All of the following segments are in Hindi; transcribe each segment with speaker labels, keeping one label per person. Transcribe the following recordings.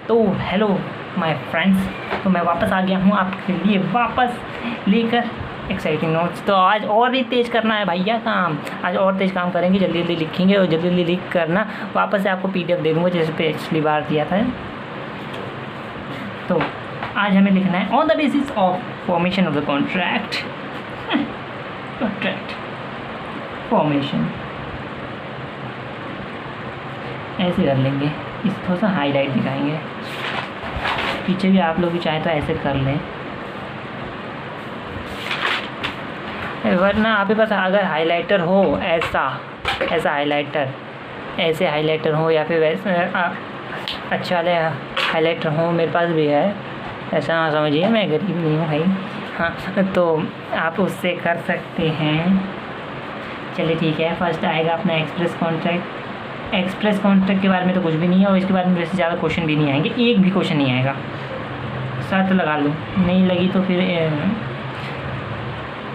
Speaker 1: तो हेलो माय फ्रेंड्स, तो मैं वापस आ गया हूँ आपके लिए वापस लेकर एक्साइटिंग नोट्स। तो आज और भी तेज़ करना है भैया काम, आज और तेज़ काम करेंगे, जल्दी जल्दी लिखेंगे और जल्दी जल्दी लिख करना वापस से आपको पीडीएफ दे दूँगा जैसे पिछली बार दिया था। तो आज हमें लिखना है on the basis of formation of the contract formation. ऐसे कर लेंगे, इस थोड़ा सा हाईलाइट दिखाएंगे, पीछे भी आप लोग भी चाहे तो ऐसे कर लें, वरना आपके पास अगर हाइलाइटर हो ऐसा हाइलाइटर, ऐसे हाइलाइटर हो या फिर वैसे अच्छा वाले हाइलाइटर हो, मेरे पास भी है, ऐसा ना समझिए मैं गरीब नहीं हूँ भाई। हाँ, तो आप उससे कर सकते हैं। चलिए ठीक है, फर्स्ट आएगा अपना एक्सप्रेस कॉन्ट्रैक्ट के बारे में तो कुछ भी नहीं है और इसके बारे में वैसे ज़्यादा क्वेश्चन भी नहीं आएंगे, एक भी क्वेश्चन नहीं आएगा। शर्त लगा लो, नहीं लगी तो फिर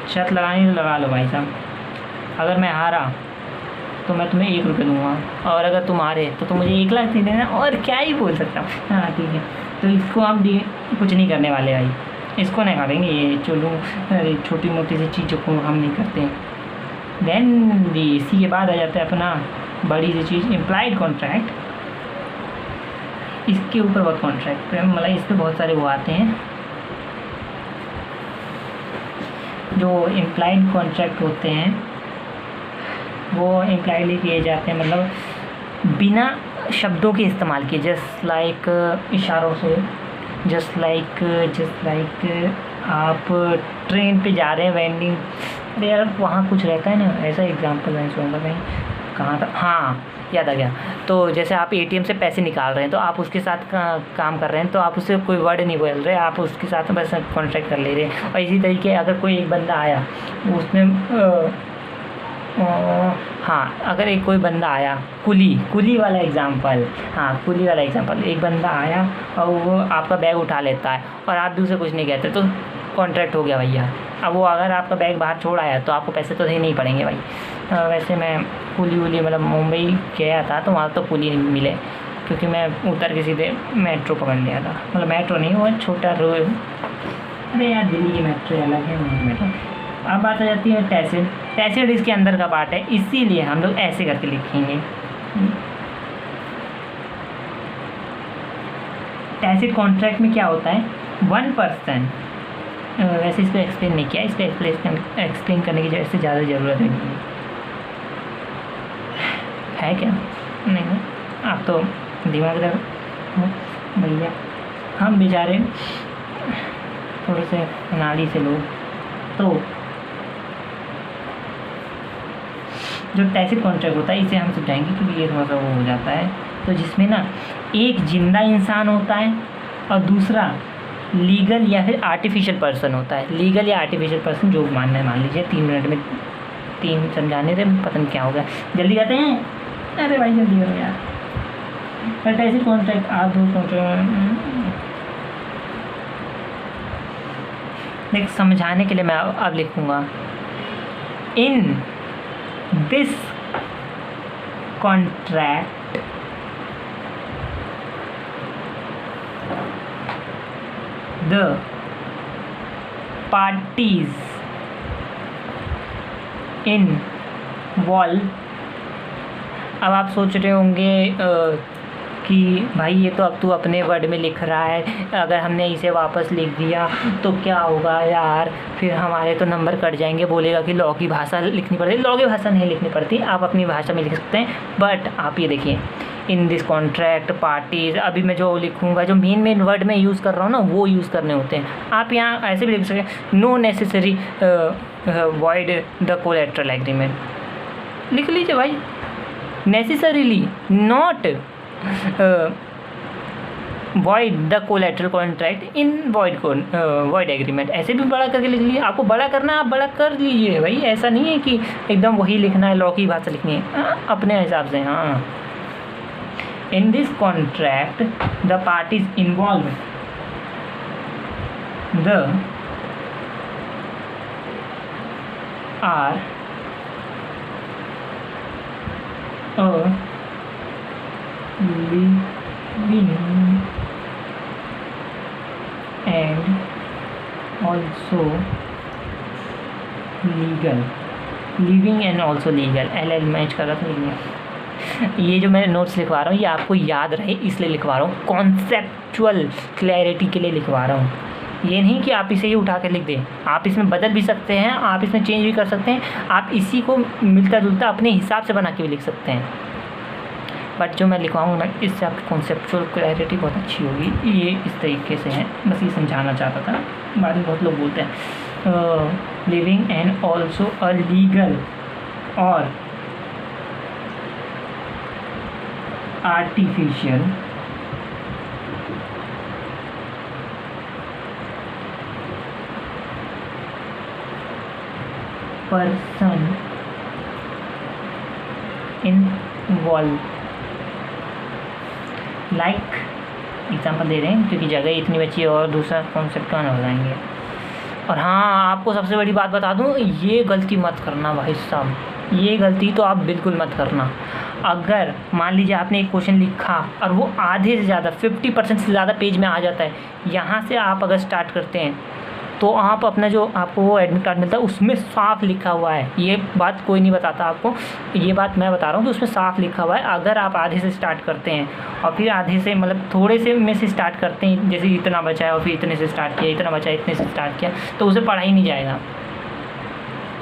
Speaker 1: शर्त लगानी तो लगा लो भाई साहब। अगर मैं हारा तो मैं तुम्हें 1 रुपये दूँगा और अगर तुम हारे तो तुम मुझे 1 लाख दे देना, और क्या ही बोल सकता हूँ। हाँ ठीक है, तो इसको हम कुछ नहीं करने वाले भाई, इसको नहीं करेंगे, ये चलो छोटी मोटी सी चीज़ों को हम नहीं करते हैं। देन इसी के बाद आ जाता है अपना बड़ी सी चीज़ इम्प्लाइड कॉन्ट्रैक्ट। इसके ऊपर बहुत कॉन्ट्रैक्ट मतलब इस पर बहुत सारे वो आते हैं। जो इम्प्लाइड कॉन्ट्रैक्ट होते हैं वो इम्प्लाइडली किए जाते हैं, मतलब बिना शब्दों के इस्तेमाल किए, जस्ट लाइक इशारों से, जस्ट लाइक आप ट्रेन पे जा रहे हैं, वेंडिंग, अरे यार वहाँ कुछ रहता है ना, ऐसा एग्जांपल मैं सुनूंगा कहीं, कहाँ था, हाँ याद आ गया। तो जैसे आप एटीएम से पैसे निकाल रहे हैं तो आप उसके साथ काम कर रहे हैं, तो आप उससे कोई वर्ड नहीं बोल रहे, आप उसके साथ बस कॉन्ट्रैक्ट कर ले रहे हैं। और इसी तरीके अगर कोई एक बंदा आया उसमें हाँ, अगर एक कोई बंदा आया, कुली वाला एग्जांपल, हाँ कुली वाला एग्जांपल, एक बंदा आया और वो आपका बैग उठा लेता है और आप भी उसे कुछ नहीं कहते तो कॉन्ट्रैक्ट हो गया भैया। अब वो अगर आपका बैग बाहर छोड़ आया तो आपको पैसे तो देने ही पड़ेंगे भाई। वैसे मैं कुली मतलब मुंबई गया था तो वहाँ तो कुली नहीं मिले, क्योंकि मैं उतर के सीधे मेट्रो पकड़ लिया था, मतलब मेट्रो नहीं, वो छोटा रोड, अरे यार दिल्ली की मेट्रो अलग है मेट्रो। अब बात आ जाती है टैसिड इसके अंदर का पार्ट है, इसीलिए हम लोग ऐसे करके लिखेंगे। टैसिड कॉन्ट्रैक्ट में क्या होता है, 1 पर्सन, वैसे इसको एक्सप्लेन नहीं किया, इसको एक्सप्लेन करने की से ज़्यादा ज़रूरत नहीं है क्या? नहीं, आप तो दिमाग रखो भैया, हम बेचारे थोड़े से नाली से लोग। तो जो टैसिड कॉन्ट्रैक्ट होता है इसे हम समझाएंगे क्योंकि ये थोड़ा सा वो हो जाता है। तो जिसमें ना एक जिंदा इंसान होता है और दूसरा लीगल या फिर आर्टिफिशियल पर्सन होता है। लीगल या आर्टिफिशियल पर्सन जो मानना है मान लीजिए, 3 मिनट में 3 समझाने थे, पता नहीं क्या होगा, जल्दी कहते हैं, अरे भाई जल्दी करो यार। टैसिड कॉन्ट्रैक्ट आप दो कॉन्ट्रैक्ट समझाने के लिए मैं अब लिखूँगा, in this contract the parties involved। अब आप सोच रहे होंगे कि भाई ये तो अब तू अपने वर्ड में लिख रहा है, अगर हमने इसे वापस लिख दिया तो क्या होगा यार, फिर हमारे तो नंबर कट जाएंगे, बोलेगा कि लॉ की भाषा लिखनी पड़ती। लॉ की भाषा नहीं लिखनी पड़ती, आप अपनी भाषा में लिख सकते हैं। बट आप ये देखिए, इन दिस कॉन्ट्रैक्ट पार्टीज, अभी मैं जो लिखूंगा, जो मेन वर्ड में यूज़ कर रहा हूँ ना वो यूज़ करने होते हैं। आप यहाँ ऐसे भी लिख सकते हैं, no necessary void the collateral agreement, लिख लीजिए भाई, necessarily not void the collateral contract in void agreement, ऐसे भी बड़ा करके लिख लीजिए। आपको बड़ा करना है आप बड़ा कर लीजिए भाई, ऐसा नहीं है कि एकदम वही लिखना है, लॉ की भाषा लिखनी है, अपने हिसाब से। हाँ, in this contract the parties involved are a living also legal, living and also legal, LL match कर रहा था लेकिन ये जो मैं नोट्स लिखवा रहा हूँ ये आपको याद रहे इसलिए लिखवा रहा हूँ, कॉन्सेप्चुअल क्लैरिटी के लिए लिखवा रहा हूँ। ये नहीं कि आप इसे ही उठा के लिख दें, आप इसमें बदल भी सकते हैं, आप इसमें चेंज भी कर सकते हैं, आप इसी को मिलता जुलता अपने हिसाब से बना के भी लिख सकते हैं। बट जो मैं लिखवाऊँगा ना इससे आपकी कॉन्सेप्चुअल क्लैरिटी बहुत अच्छी होगी। ये इस तरीके से है, बस ये समझाना चाहता था। बाद में बहुत लोग बोलते हैं living and also a legal और artificial person involve, like example दे रहे हैं क्योंकि जगह इतनी बची है और दूसरा कॉन्सेप्ट कहाँ हो जाएंगे। और हाँ, आपको सबसे बड़ी बात बता दूँ, ये गलती मत करना भाई साहब, ये गलती तो आप बिल्कुल मत करना। अगर मान लीजिए आपने एक क्वेश्चन लिखा और वो आधे से ज़्यादा 50% से ज़्यादा पेज में आ जाता है, यहाँ से आप अगर स्टार्ट करते हैं तो आप अपना जो आपको वो एडमिट कार्ड मिलता है उसमें साफ लिखा हुआ है, ये बात कोई नहीं बताता आपको, ये बात मैं बता रहा हूँ कि उसमें साफ लिखा हुआ है। अगर आप आधे से स्टार्ट करते हैं और फिर आधे से मतलब थोड़े से में से स्टार्ट करते हैं, जैसे इतना बचा है और फिर इतने से स्टार्ट किया, इतना बचा है इतने से स्टार्ट किया, तो उसे पढ़ा ही नहीं जाएगा,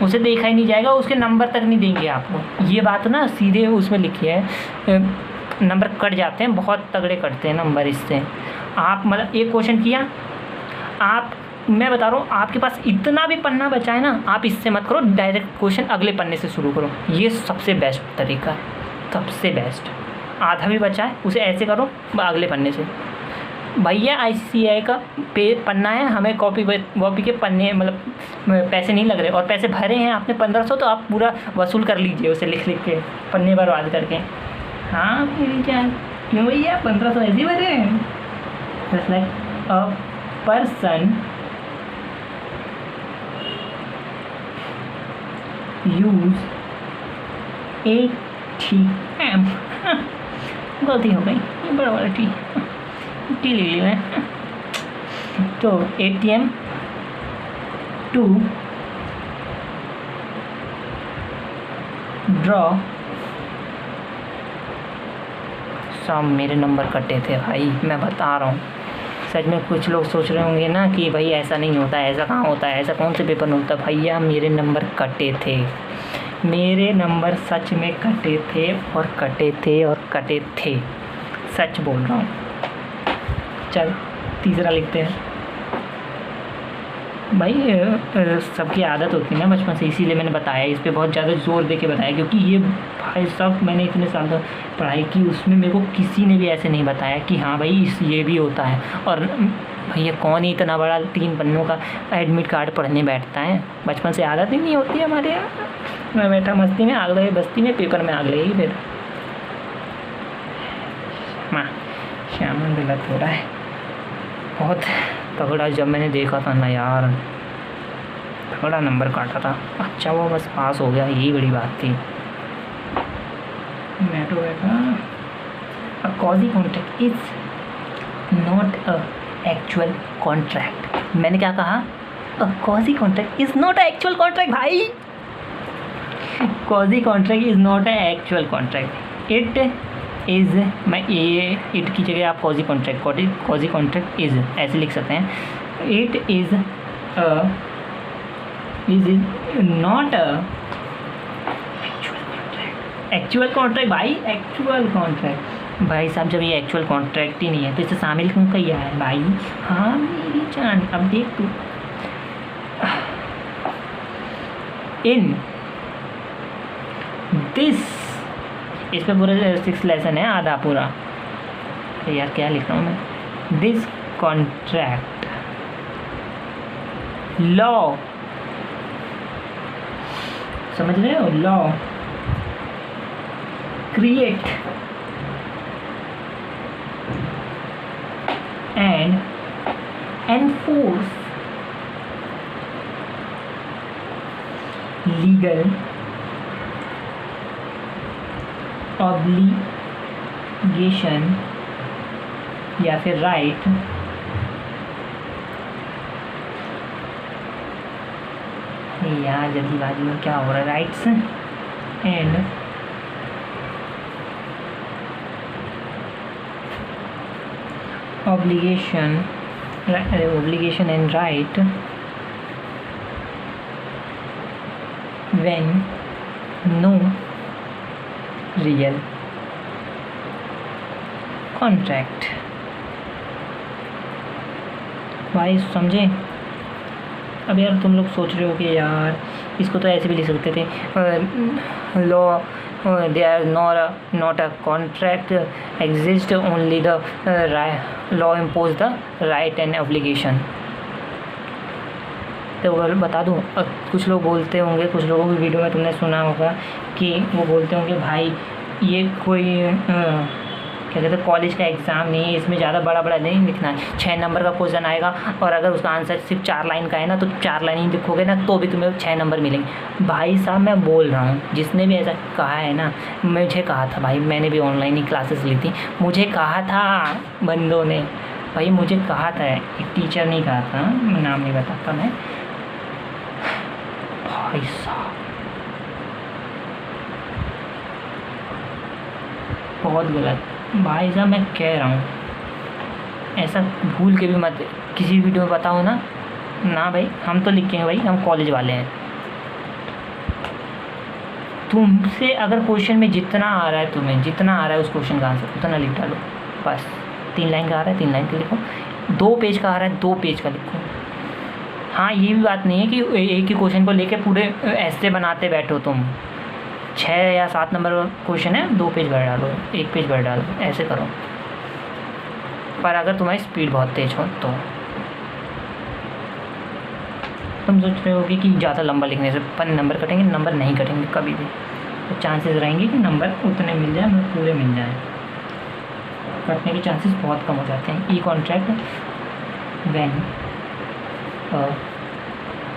Speaker 1: उसे देखा ही नहीं जाएगा, उसके नंबर तक नहीं देंगे आपको। ये बात ना सीधे उसमें लिखी है, नंबर कट जाते हैं, बहुत तगड़े कटते हैं नंबर इससे। आप मतलब एक क्वेश्चन किया, आप मैं बता रहा हूँ आपके पास इतना भी पन्ना बचा है ना, आप इससे मत करो, डायरेक्ट क्वेश्चन अगले पन्ने से शुरू करो, ये सबसे बेस्ट तरीका है, सबसे बेस्ट। आधा भी बचा है उसे ऐसे करो अगले पन्ने से। भैया ICCI का पन्ना है, हमें कॉपी वॉपी के पन्ने मतलब पैसे नहीं लग रहे, और पैसे भरे हैं आपने 1500, तो आप पूरा वसूल कर लीजिए उसे लिख लिख के, पन्ने बर्बाद करके। हाँ मेरी जान, क्यों भैया 1500 ऐसे भरे हैं? Just like a person use ATM, गलती हो गई, बड़ा वाला टी ले लिया है। तो ATM टू ड्रॉ, सब मेरे नंबर कटे थे भाई, मैं बता रहा हूँ। सच में कुछ लोग सोच रहे होंगे ना कि भाई ऐसा नहीं होता है, ऐसा कहाँ होता है, ऐसा कौन से पेपर में होता है। भैया मेरे नंबर कटे थे, मेरे नंबर सच में कटे थे और कटे थे और कटे थे, सच बोल रहा हूँ। चल तीसरा लिखते हैं। भाई सबकी आदत होती है ना बचपन से, इसीलिए मैंने बताया, इस पर बहुत ज़्यादा जोर दे के बताया, क्योंकि ये भाई सब मैंने इतने साल तक पढ़ाई की, उसमें मेरे को किसी ने भी ऐसे नहीं बताया कि हाँ भाई ये भी होता है। और भैया कौन ही इतना बड़ा 3 पन्नों का एडमिट कार्ड पढ़ने बैठता है, बचपन से आदत ही नहीं होती है हमारे यहाँ। मैं बैठा मस्ती में आग लगे, बस्ती में पेपर में आग लगेगी फिर। हाँ श्यामन गलत हो रहा है बहुत तगड़ा। जब मैंने देखा था ना यार, थोड़ा नंबर काटा था, अच्छा वो बस पास हो गया, यही बड़ी बात थी। मैं तो बैठा, a quasi contract is not a actual contract. मैंने क्या कहा? A quasi contract is not a actual contract. भाई quasi contract is not a actual contract, it is, मैं ये इट की जगह आप कॉजी कॉन्ट्रैक्ट इज़ ऐसे लिख सकते हैं। It is not a actual contract. भाई एक्चुअल कॉन्ट्रैक्ट, भाई साहब जब ये एक्चुअल कॉन्ट्रैक्ट ही नहीं है तो इसे शामिल क्यों किया है भाई? हाँ मेरी जान, अब देख तू, इन दिस, इस पर पूरा 6 लेसन है, आधा पूरा। यार क्या लिख रहा हूँ मैं? दिस कॉन्ट्रैक्ट लॉ, समझ रहे हो? Law create and enforce legal obligation या फिर राइट यहाँ जल्दीबाजी में क्या हो रहा है, rights and obligation and right when no real contract। भाई समझे? अब यार तुम लोग सोच रहे हो कि यार इसको तो ऐसे भी लिख सकते थे, law there not a contract exist, only the law impose the right and obligation। तो बता दूँ, कुछ लोग बोलते होंगे, कुछ लोगों की वीडियो में तुमने सुना होगा कि वो बोलते होंगे भाई ये कोई क्या कहते हैं कॉलेज का एग्ज़ाम नहीं है, इसमें ज़्यादा बड़ा बड़ा नहीं लिखना है, 6 नंबर का क्वेश्चन आएगा और अगर उसका आंसर सिर्फ 4 लाइन का है ना तो 4 लाइन ही लिखोगे ना तो भी तुम्हें 6 नंबर मिलेंगे। भाई साहब मैं बोल रहा हूँ, जिसने भी ऐसा कहा है ना, मुझे कहा था भाई, मैंने भी ऑनलाइन ही क्लासेस ली थी, मुझे कहा था बंदों ने, भाई मुझे कहा था, एक टीचर नहीं कहा था, नाम नहीं बताता मैं। भाई साहब बहुत गलत। भाई साहब मैं कह रहा हूँ ऐसा भूल के भी मत किसी वीडियो में बताओ ना भाई, हम तो लिखेंगे भाई, हम कॉलेज वाले हैं। तुमसे अगर क्वेश्चन में जितना आ रहा है, तुम्हें जितना आ रहा है उस क्वेश्चन का आंसर उतना लिख डालो बस। 3 लाइन का आ रहा है 3 लाइन का लिखो, 2 पेज का आ रहा है 2 पेज का लिखो। हाँ ये भी बात नहीं है कि एक ही क्वेश्चन को लेके पूरे ऐसे बनाते बैठो तुम, 6 या 7 नंबर का क्वेश्चन है 2 पेज भर डालो, 1 पेज भर डालो, ऐसे करो। पर अगर तुम्हारी स्पीड बहुत तेज हो तो तुम सोच रहे होगे कि ज़्यादा लंबा लिखने से नंबर कटेंगे, नंबर नहीं कटेंगे कभी भी, तो चांसेस रहेंगे कि नंबर उतने मिल जाए, मतलब पूरे मिल जाए, कटने के चांसेस बहुत कम हो जाते हैं। A contract when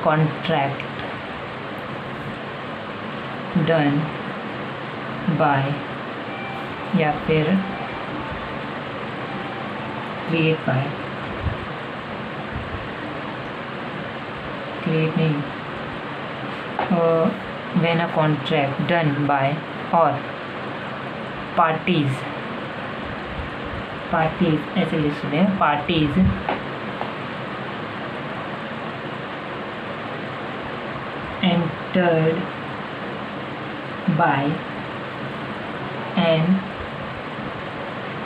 Speaker 1: contract done by या फिर क्रिएट बाय, क्रिएट नहीं, when a contract done by और पार्टीज ऐसे लिख सकते हैं, parties entered by an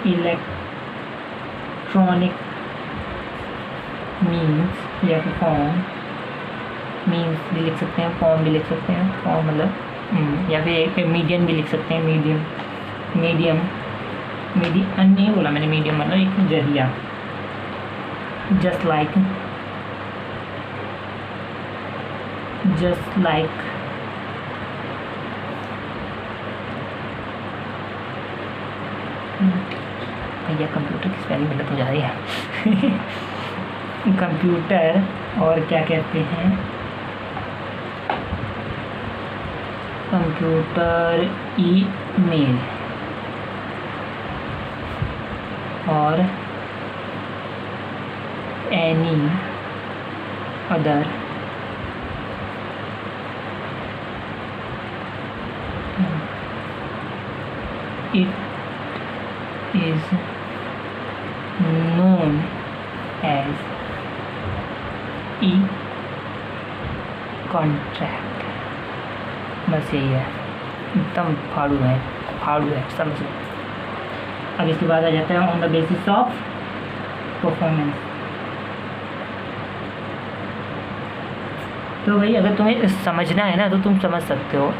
Speaker 1: electronic means या फिर फॉर्म, मीन्स भी लिख सकते हैं, फॉर्म भी लिख सकते हैं, फॉर्म मतलब या फिर एक मीडियम भी लिख सकते हैं, मीडियम नहीं बोला मैंने, मीडियम मतलब एक जरिया, जस्ट लाइक भैया कंप्यूटर की स्पेलिंग गलत हो जा रही है कंप्यूटर और क्या कहते हैं, कंप्यूटर ईमेल और any other it is known as e-contract। बस यही है, एकदम फाड़ू है समझ लो। अब इसके बाद आ जाता है on the basis of performance. तो भाई अगर तुम्हें समझना है ना तो तुम समझ सकते हो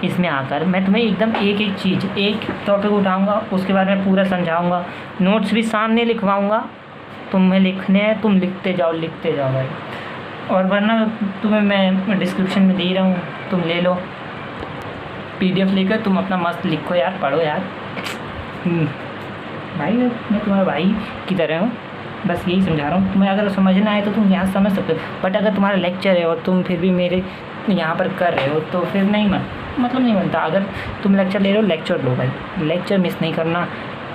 Speaker 1: इसमें आकर। मैं तुम्हें एकदम एक चीज़, एक टॉपिक उठाऊंगा, उसके बाद मैं पूरा समझाऊंगा, नोट्स भी सामने लिखवाऊंगा, तुम्हें लिखने हैं, तुम लिखते जाओ भाई। और वरना तुम्हें मैं डिस्क्रिप्शन में दे रहा हूँ, तुम ले लो PDF लेकर, तुम अपना मस्त लिखो यार, पढ़ो यार। भाई मैं तुम्हारा भाई की तरह हूँ, बस यही समझा रहा हूँ। तुम्हें अगर समझना है तो तुम यहाँ समझ सकते हो, बट अगर तुम्हारा लेक्चर है और तुम फिर भी मेरे यहाँ पर कर रहे हो तो फिर नहीं मतलब नहीं बनता। अगर तुम लेक्चर ले रहे हो, लेक्चर लो भाई, लेक्चर मिस नहीं करना।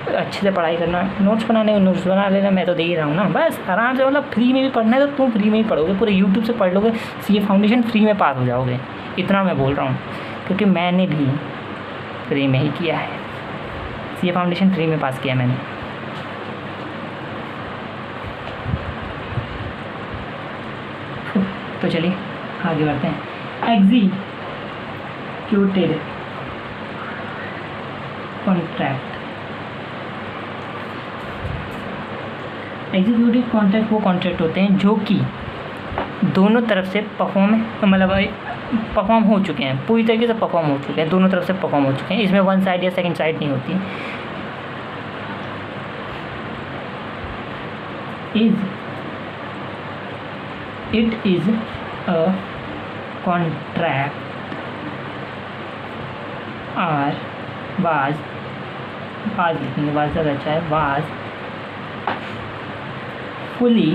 Speaker 1: अच्छे से पढ़ाई करना, नोट्स बना लेना, मैं तो दे ही रहा हूँ ना, बस आराम से, मतलब फ्री में भी पढ़ना है तो तुम फ्री में ही पढ़ोगे, पूरे यूट्यूब से पढ़ लोगे, सीए फाउंडेशन फ्री में पास हो जाओगे, इतना मैं बोल रहा हूँ, क्योंकि मैंने भी फ्री में ही किया है, सीए फाउंडेशन फ्री में पास किया मैंने। तो चलिए आगे बढ़ते हैं। Executed contract. एग्जीक्यूटिव कॉन्ट्रैक्ट वो कॉन्ट्रैक्ट होते हैं जो कि दोनों तरफ से परफॉर्म हो चुके हैं, पूरी तरीके से परफॉर्म हो चुके हैं, दोनों तरफ से परफॉर्म हो चुके हैं, इसमें वन साइड या सेकंड साइड नहीं होती। It is a contract or was लिखेंगे, was ज़्यादा अच्छा है, was fully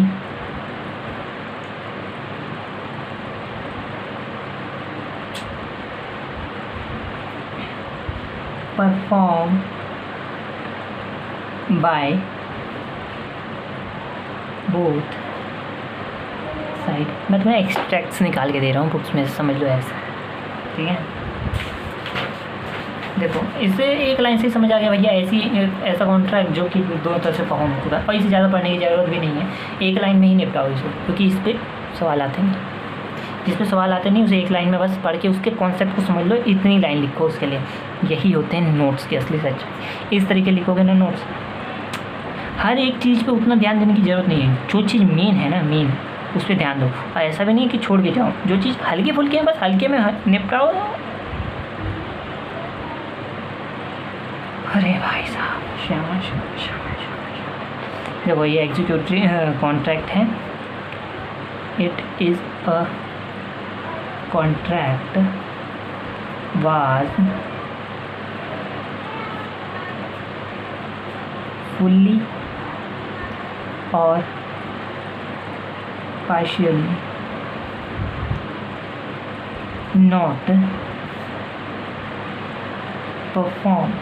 Speaker 1: performed by both side. मैं तुम्हें एक्सट्रैक्ट्स निकाल के दे रहा हूँ बुक्स में से, समझ लो ऐसा, ठीक है। देखो इससे एक लाइन से समझ आ गया भैया, ऐसा कॉन्ट्रैक्ट जो कि दोनों तरफ से परफॉर्म होता है, और इसे ज़्यादा पढ़ने की ज़रूरत भी नहीं है, एक लाइन में ही निपटाओ इसको, क्योंकि इस पर सवाल आते नहीं, जिस पे सवाल आते नहीं उसे एक लाइन में बस पढ़ के उसके कॉन्सेप्ट को समझ लो, इतनी लाइन लिखो उसके लिए। यही होते हैं नोट्स के असली सच। इस तरीके लिखोगे ना नोट्स, हर एक चीज़ पे उतना ध्यान देने की ज़रूरत नहीं है, जो चीज़ मेन है ना, मेन उस पर ध्यान दो, और ऐसा भी नहीं कि छोड़ के जाओ, जो चीज़ हल्के फुल्के हैं बस हल्के में निपटाओ। अरे भाई साहब, श्यामा। देखो ये एग्जीक्यूटिव कॉन्ट्रैक्ट है, it is a contract was fully और partially not performed,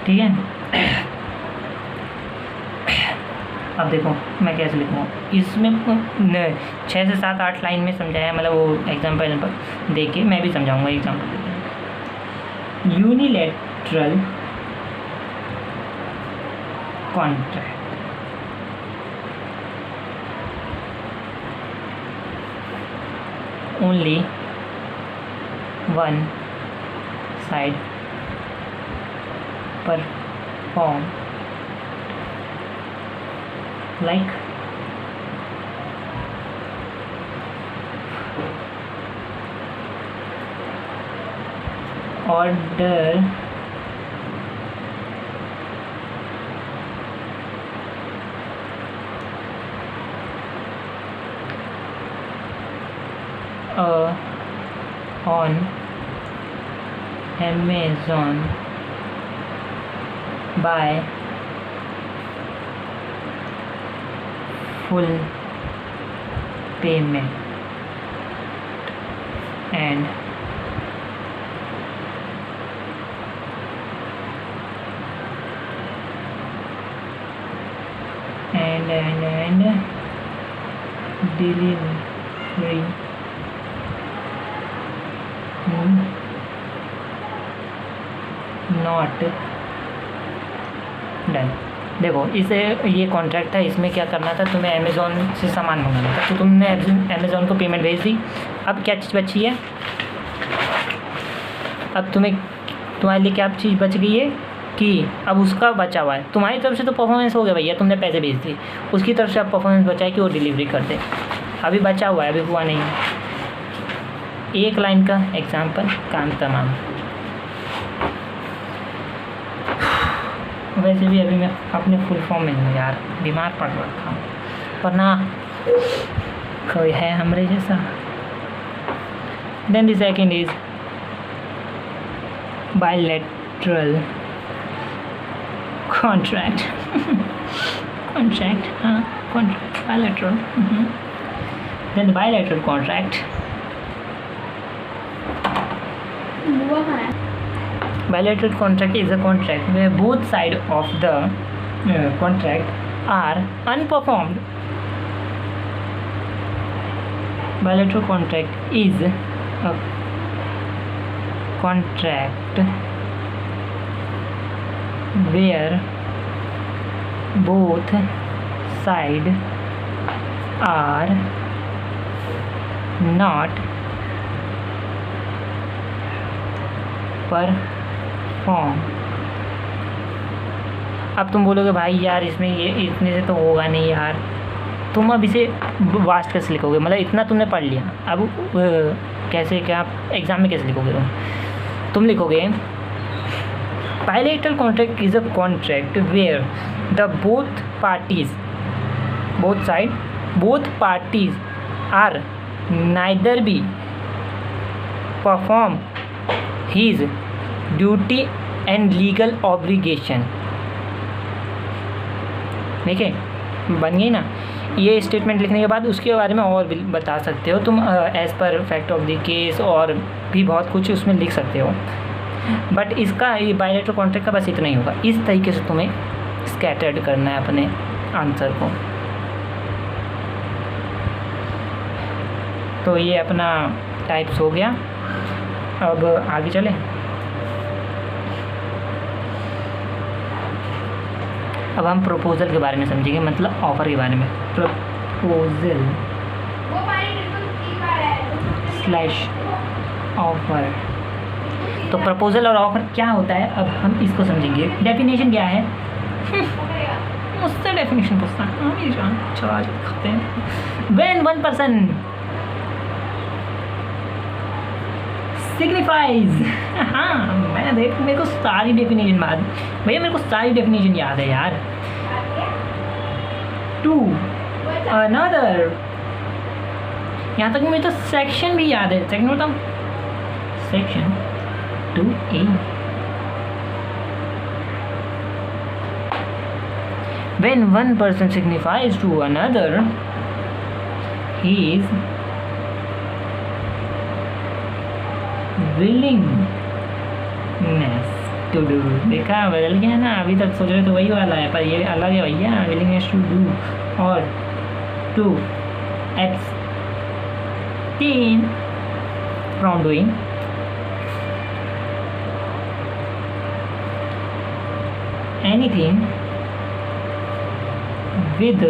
Speaker 1: ठीक है। अब देखो मैं कैसे लिखूँ, इसमें 6 से 7 8 लाइन में समझाया, मतलब वो एग्जाम्पल दे के मैं भी समझाऊंगा, एग्जाम्पल देते। Unilateral contract, only one side perform, like order on Amazon by full payment and delivery not done. देखो इसे ये कॉन्ट्रैक्ट है, इसमें क्या करना था, तुम्हें अमेज़ॉन से सामान मंगाना था, तो तुमने अमेज़ॉन को पेमेंट भेज दी। अब क्या चीज़ बची है, अब तुम्हारे लिए क्या चीज़ बच गई है कि अब उसका बचा हुआ है, तुम्हारी तरफ से तो परफॉर्मेंस हो गया भैया, तुमने पैसे भेज दिए, उसकी तरफ से अब परफॉर्मेंस बचा है कि वो डिलीवरी कर दे, अभी बचा हुआ है, अभी हुआ नहीं है। एक लाइन का एग्जाम्पल, काम तमाम। वैसे भी अभी मैं अपने फुल फॉर्म में हूँ यार, बीमार पड़ रखा हूँ, पर ना कोई है हमारे जैसा। Then the second is bilateral contract. हाँ contract bilateral. Then the bilateral contract, bilateral contract is a contract where both sides of the contract are unperformed. Bilateral contract is a contract where both sides are not perform. अब तुम बोलोगे भाई यार इसमें ये इतने से तो होगा नहीं यार, तुम अब इसे वास्ट कैसे लिखोगे, मतलब इतना तुमने पढ़ लिया, अब कैसे क्या एग्ज़ाम में कैसे लिखोगे तुम लिखोगे bilateral contract is a contract where the both parties are neither be perform his duty and legal obligation। देखिए बन गई ना। ये स्टेटमेंट लिखने के बाद उसके बारे में और भी बता सकते हो तुम, as per fact of the case और भी बहुत कुछ उसमें लिख सकते हो, बट इसका ये बायलैटरल कॉन्ट्रैक्ट का बस इतना ही होगा। इस तरीके से तुम्हें स्कैटर्ड करना है अपने आंसर को। तो ये अपना टाइप्स हो गया। अब आगे चले। अब हम प्रपोजल के बारे में समझेंगे, मतलब ऑफ़र के बारे में। Proposal slash offer. तो प्रपोजल और ऑफ़र क्या होता है, अब हम इसको समझेंगे। डेफिनेशन क्या है, मुझसे डेफिनेशन पूछता है, चला खाते हैं। व्हेन वन पर्सन सिग्निफाइज, हाँ मैं देख, मेरे को सारी डेफिनेशन याद है यार। टू अनदर, यहाँ तक मुझे तो सेक्शन भी याद है। सेक्शन बताऊँ, section 2A। When one person signifies to another his willingness to do, देखा बदल गया ना, अभी तक सोच रहे तो वही वाला है पर ये अलग है भैया। willingness to do और to abstain from doing anything with a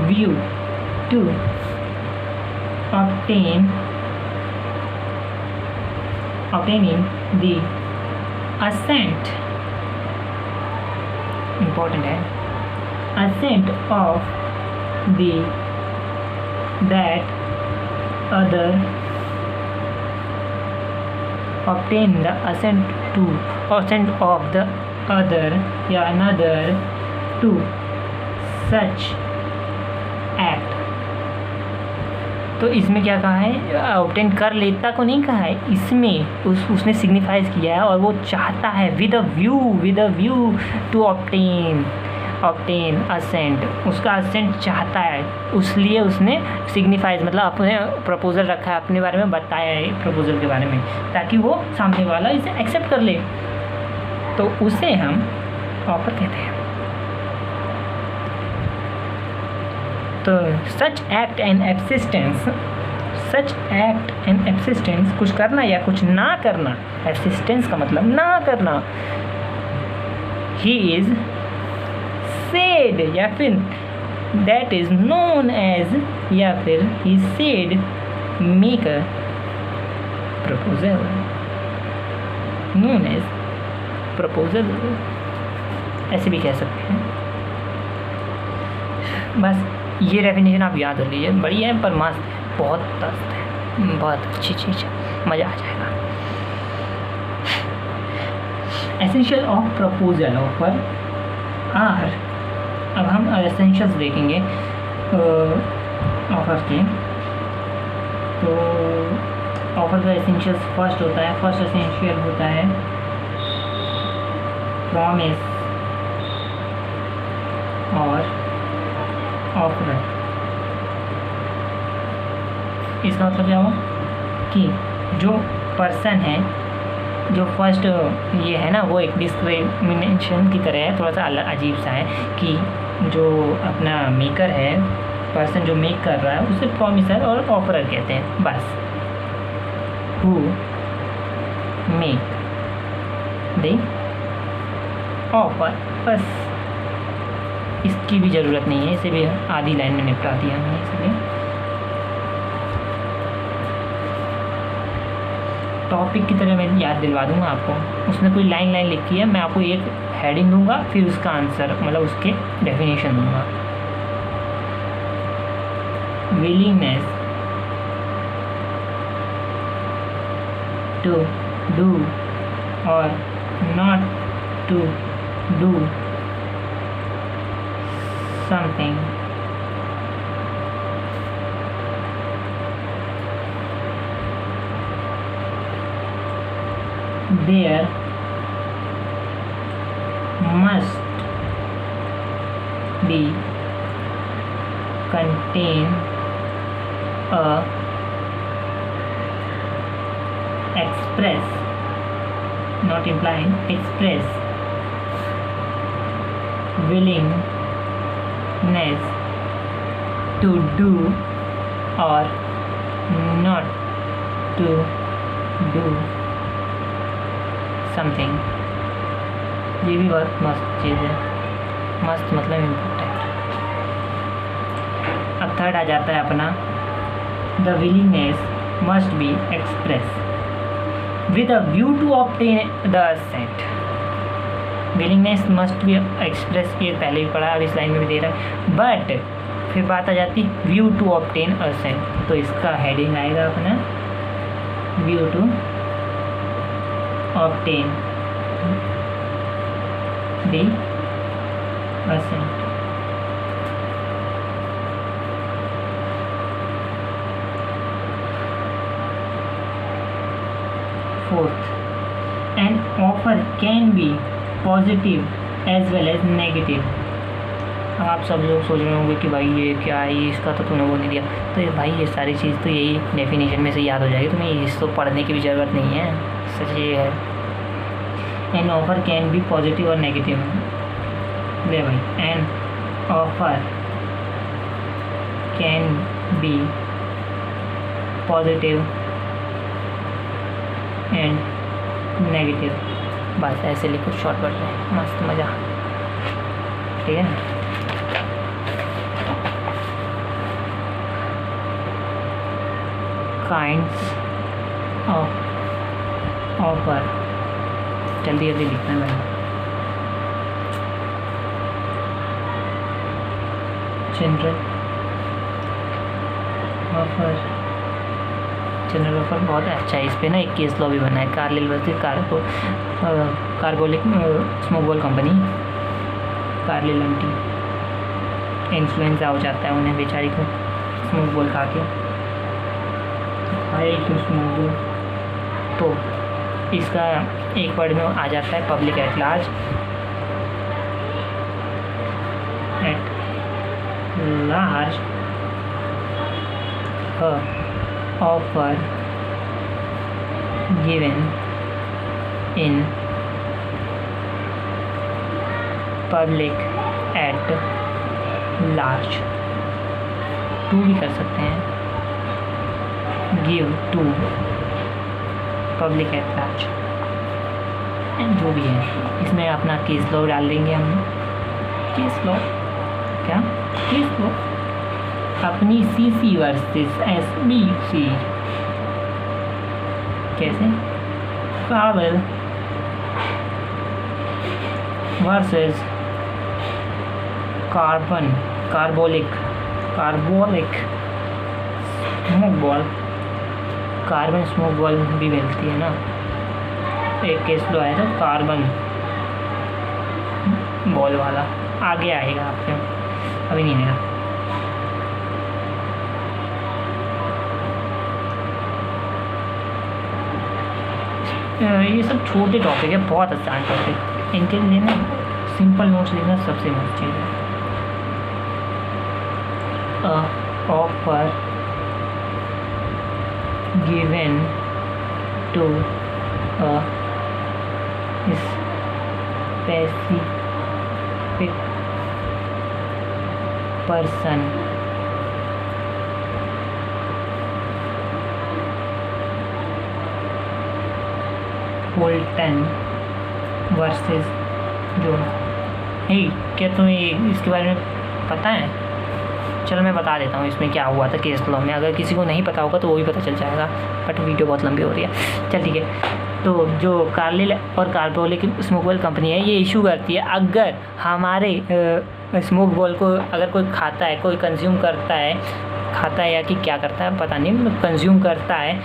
Speaker 1: view to obtaining the assent, important है, assent of the that other, obtain the assent of the other या another to such act। तो इसमें क्या कहा है, ऑब्टेन कर लेता को नहीं कहा है, इसमें उसने सिग्निफाइज किया है और वो चाहता है with a view to obtain assent, उसका असेंट चाहता है, उसलिए उसने सिग्निफाइज मतलब अपने प्रपोजल रखा है, अपने बारे में बताया है प्रपोजल के बारे में, ताकि वो सामने वाला इसे एक्सेप्ट कर ले, तो उसे हम ऑफर कहते हैं। तो सच एक्ट एंड एब्सिस्टेंस, कुछ करना या कुछ ना करना, एब्सिस्टेंस का मतलब ना करना। ही इज सेड या फिर दैट इज नोन एज, या फिर he said make a proposal, known as proposal, ऐसे भी कह सकते हैं। बस ये डेफिनेशन आप याद कर लीजिए, बढ़िया है पर मस्त है, बहुत मस्त है, बहुत अच्छी चीज़ है, मज़ा आ जाएगा। Essential of proposal offer are, अब हम एसेंशियल्स देखेंगे ऑफर के। तो ऑफर का एसेंशियल्स फर्स्ट एसेंशियल होता है प्रॉमिस और ऑफर। इसका मतलब क्या हुआ कि जो पर्सन है जो फर्स्ट ये है ना वो एक डिस्क्रिमिनेशन की तरह है, थोड़ा सा अजीब सा है कि जो अपना मेकर है, पर्सन जो मेक कर रहा है उसे प्रॉमिसर और ऑफरर कहते हैं बस। हु मेक द ऑफर, बस इसकी भी ज़रूरत नहीं है, इसे भी आधी लाइन में निपटा दिया हमने। इसलिए टॉपिक की तरह मैं याद दिलवा दूंगा आपको। उसने कोई लाइन लिखी है, मैं आपको एक हेडिंग दूंगा, फिर उसका आंसर मतलब उसके डेफिनेशन दूंगा। विलिंगनेस टू डू और not to do something there must be contain a express, not implying, express willingness to do or not to do something. ये भी बहुत मस्त चीज़ है, मस्त मतलब इम्पोर्टेंट। अब थर्ड आ जाता है अपना, the willingness must be express with a view to obtain the assent. Willingness must be express, ये पहले भी पढ़ा, अब इस लाइन में भी दे रहा है। बट फिर बात आ जाती व्यू टू ऑब्टेन असेंट, तो इसका हेडिंग आएगा अपना view to obtain the assent। Fourth, an offer can be positive as well as negative। अब आप सब लोग सोच रहे होंगे कि भाई ये क्या है, इसका तो तूने वो नहीं दिया। तो ये भाई ये सारी चीज़ तो यही डेफिनेशन में से याद हो जाएगी, तुम्हें इसको पढ़ने की भी ज़रूरत नहीं है। सच ये है, an offer can be positive और नेगेटिव। ले भाई, an offer can be positive and negative, बस ऐसे लिखो शॉर्टकट में, मस्त मज़ा। ठीक है, काइंड्स ऑफ ऑफर, जल्दी जल्दी लिखना है भाई। जनरल ऑफर, जनरल ऑफर बहुत अच्छा है। इस पे ना एक केस लॉ भी बना है, Carbolic smoke ball company, Carlill aunty influenza हो जाता है उन्हें बेचारी को स्मोक बॉल खा के, स्मोक बॉल। तो इसका एक वर्ड में आ जाता है public at large, offer given in public at large, to भी कर सकते हैं, give to public at large, जो भी है। इसमें अपना केस लॉ डाल देंगे हम। केस लॉ क्या, केस लॉ अपनी सीसी वर्सेस एसबीसी, कैसे, carpal versus carbon, carbolic smoke ball, carbon smoke ball भी मिलती है ना। एक केस लो आया था कार्बन बॉल वाला, आगे आएगा आपके, अभी नहीं आएगा। ये सब छोटे टॉपिक है, बहुत आसान टॉपिक, इनके लिए ना सिंपल नोट्स लिखना सबसे मस्त चीज़ है। Offer given to a specific person Bolton versus Jones. क्या तुम्हें इसके बारे में पता है? चलो मैं बता देता हूँ इसमें क्या हुआ था केस लॉ में, अगर किसी को नहीं पता होगा तो वो भी पता चल जाएगा, बट वीडियो बहुत लंबी हो रही है। चल ठीक है, तो जो कार्लिल और कार्पोले की स्मोकेबल कंपनी है, ये इशू करती है अगर हमारे स्मोक बॉल को अगर कोई खाता है, कोई कंज्यूम करता है, खाता है या कि क्या करता है पता नहीं, मतलब कंज्यूम करता है,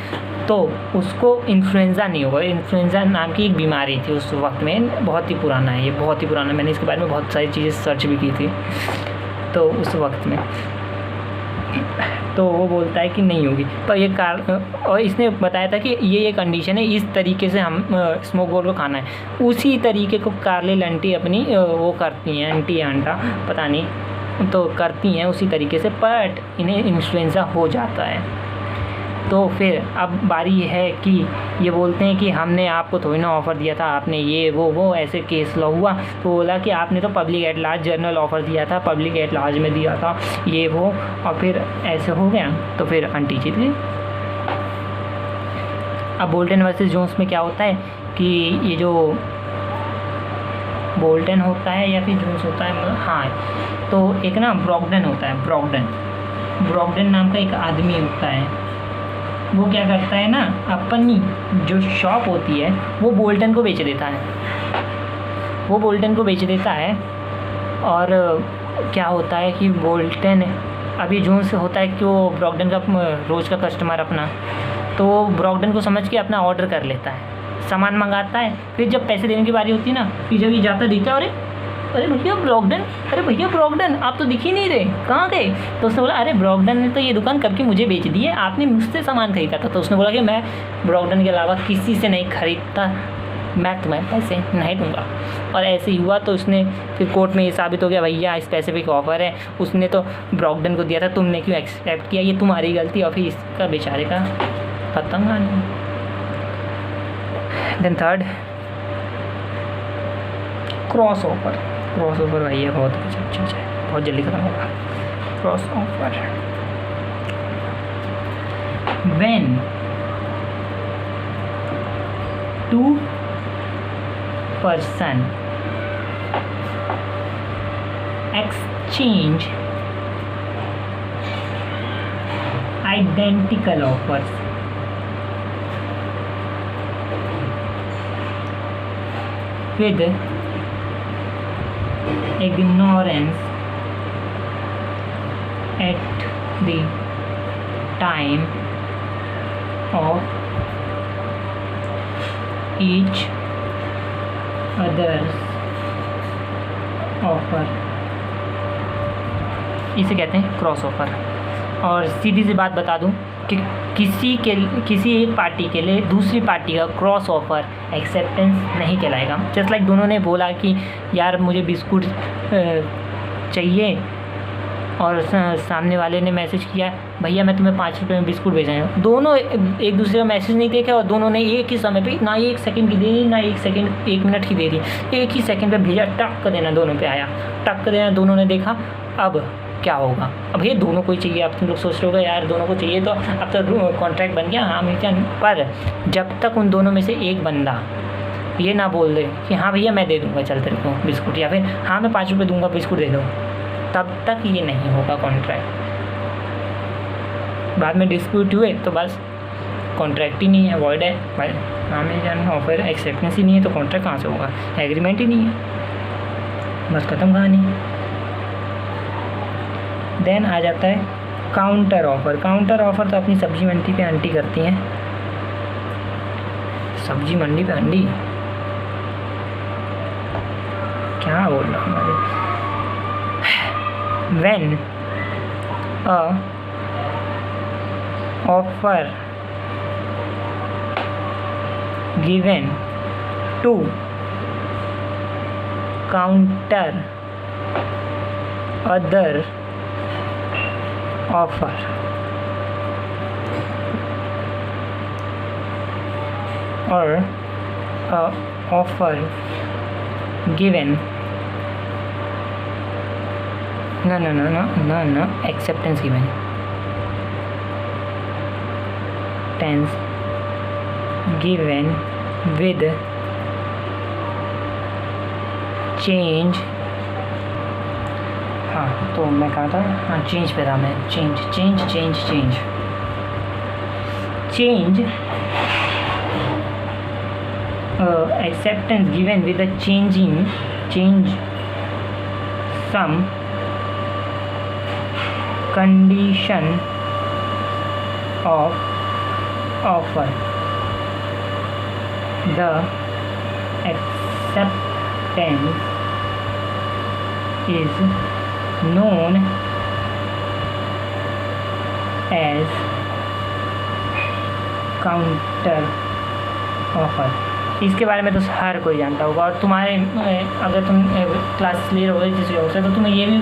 Speaker 1: तो उसको इन्फ्लुएंज़ा नहीं होगा। इन्फ्लुएंज़ा नाम की एक बीमारी थी उस वक्त में, बहुत ही पुराना है ये, बहुत ही पुराना, मैंने इसके बारे में बहुत सारी चीज़ें सर्च भी की थी तो उस वक्त में, तो वो बोलता है कि नहीं होगी। पर ये और इसने बताया था कि ये कंडीशन है, इस तरीके से हम स्मोक बॉल को खाना है। उसी तरीके को कार्लिल आंटी अपनी वो करती हैं, आंटी आंटा पता नहीं, तो करती हैं उसी तरीके से, बट इन्हें इन्फ्लुएंज़ा हो जाता है। तो फिर अब बारी है कि ये बोलते हैं कि हमने आपको थोड़ी ना ऑफ़र दिया था, आपने ये वो ऐसे केस लॉ हुआ। तो बोला कि आपने तो public at large journal offer दिया था, पब्लिक एट लार्ज में दिया था ये वो, और फिर ऐसे हो गया, तो फिर आंटी जीत गई। अब बोल्टन वर्सेस जोन्स में क्या होता है कि ये जो बोल्टन होता है या फिर जोन्स होता है, हाँ, तो एक ना ब्रॉगडन होता है, ब्रॉगडन नाम का एक आदमी होता है। वो क्या करता है ना, अपनी जो शॉप होती है वो बोल्टन को बेच देता है, और क्या होता है कि बोल्टन अभी जोन्स होता है कि वो ब्रॉगडन का रोज़ का कस्टमर अपना, तो वो ब्रॉगडन को समझ के अपना ऑर्डर कर लेता है, सामान मंगाता है। फिर जब पैसे देने की बारी होती है ना, फिर जब ये जाता दिखता है, अरे भैया ब्रॉगडन आप तो दिख ही नहीं रहे, कहाँ गए? तो उसने बोला, अरे ब्रॉगडन ने तो ये दुकान करके मुझे बेच दी है, आपने मुझसे सामान खरीदा था। तो उसने बोला कि मैं ब्रॉगडन के अलावा किसी से नहीं खरीदता, मैं तुम्हें पैसे नहीं दूंगा। और ऐसे ही हुआ, तो उसने फिर कोर्ट में ये साबित हो गया, भैया स्पेसिफिक ऑफर है, उसने तो ब्रॉगडन को दिया था, तुमने क्यों एक्सेप्ट किया, ये तुम्हारी गलती। और फिर इसका बेचारे का खत्म कहानी। देन थर्ड, क्रॉस ओवर भैया बहुत अच्छा चीज़ है, बहुत जल्दी खत्म होगा। Cross over, when two person exchange identical offers with ignorance at the time of each other's offer, इसे कहते हैं क्रॉस ऑफर। और सीधी सी बात बता दूं कि किसी एक पार्टी के लिए दूसरी पार्टी का क्रॉस ऑफर एक्सेप्टेंस नहीं कहलाएगा। जस्ट लाइक दोनों ने बोला कि यार मुझे बिस्कुट चाहिए, और सामने वाले ने मैसेज किया, भैया मैं तुम्हें 5 रुपये में बिस्कुट भेज रहा हूँ। दोनों एक दूसरे का मैसेज नहीं देखा, और दोनों ने एक ही समय पे ना 1 सेकंड की दे दी, ना 1 मिनट की दे दी, एक ही सेकंड पे भेजा, टक देना दोनों पे आया, टक देना दोनों ने देखा। अब क्या होगा? अब ये दोनों को ही चाहिए। अब तुम लोग सोच रहे होगा यार दोनों को चाहिए, तो अब तो कॉन्ट्रैक्ट बन गया, हाँ मिलता। पर जब तक उन दोनों में से एक बंदा ये ना बोल दे कि हाँ भैया मैं दे दूँगा चल तेरे को बिस्कुट, या फिर हाँ मैं 5 रुपये दूँगा बिस्कुट दे दो, तब तक ये नहीं होगा कॉन्ट्रैक्ट। बाद में डिस्प्यूट हुए तो बस कॉन्ट्रैक्ट ही नहीं है, वॉइड है भाई। हाँ मैं जान ऑफर एक्सेप्टेंस ही नहीं है तो कॉन्ट्रैक्ट कहाँ से होगा? एग्रीमेंट ही नहीं है, बस ख़त्म कहानी। देन आ जाता है काउंटर ऑफ़र। काउंटर ऑफ़र तो अपनी सब्जी मंडी पे आंटी करती हैं। सब्जी मंडी पे आंटी क्या बोल रहा हूँ मैं? When a offer given to counter other offer or offer given no acceptance given tense given with change। हाँ तो मैं कहा था, हाँ चेंज पे था मैं, change acceptance given with a change some condition of offer, the acceptance is known as counter offer। इसके बारे में तो हर कोई जानता होगा, और तुम्हारे अगर तुम क्लास ले रहे हो किसी और से तो तुम्हें ये भी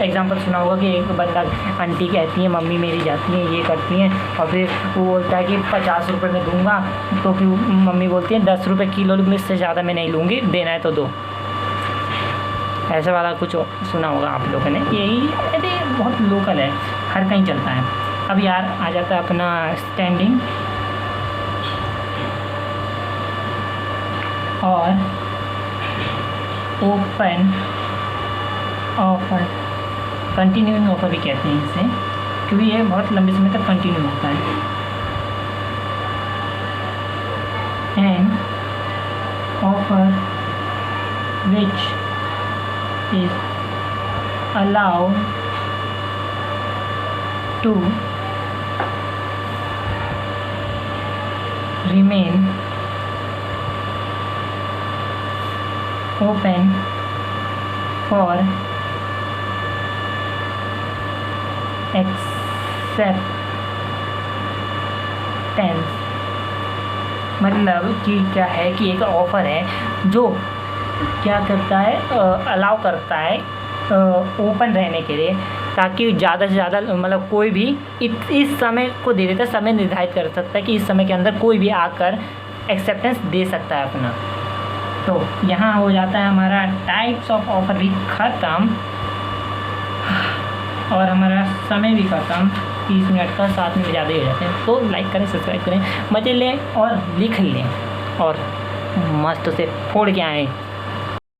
Speaker 1: एग्जांपल सुना होगा कि एक बंदा, आंटी कहती है मम्मी मेरी जाती हैं ये करती हैं, और फिर वो बोलता है कि 50 रुपये में दूंगा, तो फिर मम्मी बोलती है 10 रुपये किलो में, इससे ज़्यादा मैं नहीं लूँगी, देना है तो दो। ऐसे वाला कुछ सुना होगा आप लोगों ने, यही अरे बहुत लोकल है, हर कहीं चलता है। अब यार आ जाता है अपना स्टैंडिंग और ओपन ऑफर, कंटिन्यूइंग ऑफर भी कहते हैं इसे, क्योंकि ये बहुत लंबे समय तक कंटिन्यू होता है। And offer which is allowed to remain open for acceptance। मतलब कि क्या है कि एक ऑफ़र है जो क्या करता है, अलाउ करता है ओपन रहने के लिए, ताकि ज़्यादा से ज़्यादा मतलब कोई भी इस समय को दे देता है, समय निर्धारित कर सकता है कि इस समय के अंदर कोई भी आकर एक्सेप्टेंस दे सकता है अपना। तो यहाँ हो जाता है हमारा टाइप्स ऑफ ऑफर भी ख़त्म और हमारा समय भी ख़त्म, 30 मिनट का 7 मिनट ज़्यादा ही हो जाते हैं। तो लाइक करें, सब्सक्राइब करें, मज़े लें और लिख लें और मस्त से फोड़ के आएँ।